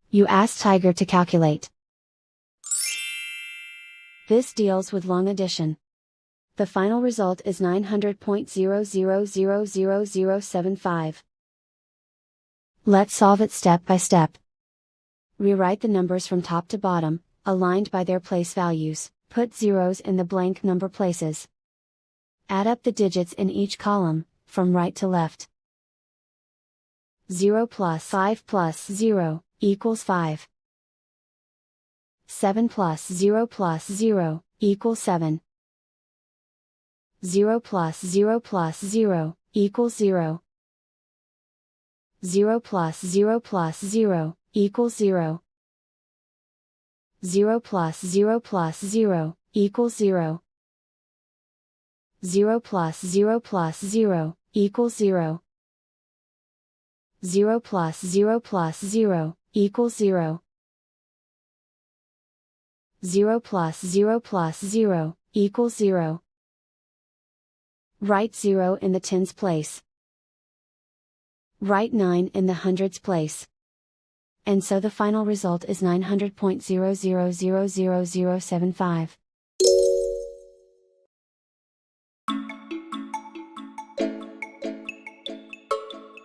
You ask Tiger to calculate. This deals with long addition. The final result is 900.00000075. Let's solve it step by step. Rewrite the numbers from top to bottom, aligned by their place values. Put zeros in the blank number places. Add up the digits in each column, from right to left. 0 plus 5 plus 0, equals 5. 7 plus 0 plus 0, equals 7. 0 plus 0 plus 0, equals 0. 0 plus 0 plus 0, equals 0. 0 plus 0 plus 0, equals 0. 0 plus 0 plus 0, equals 0. 0 plus 0 plus 0, equals 0. 0 plus 0 plus 0, equals 0. Write 0 in the tens place. Write 9 in the hundreds place. And so the final result is 900.00000075.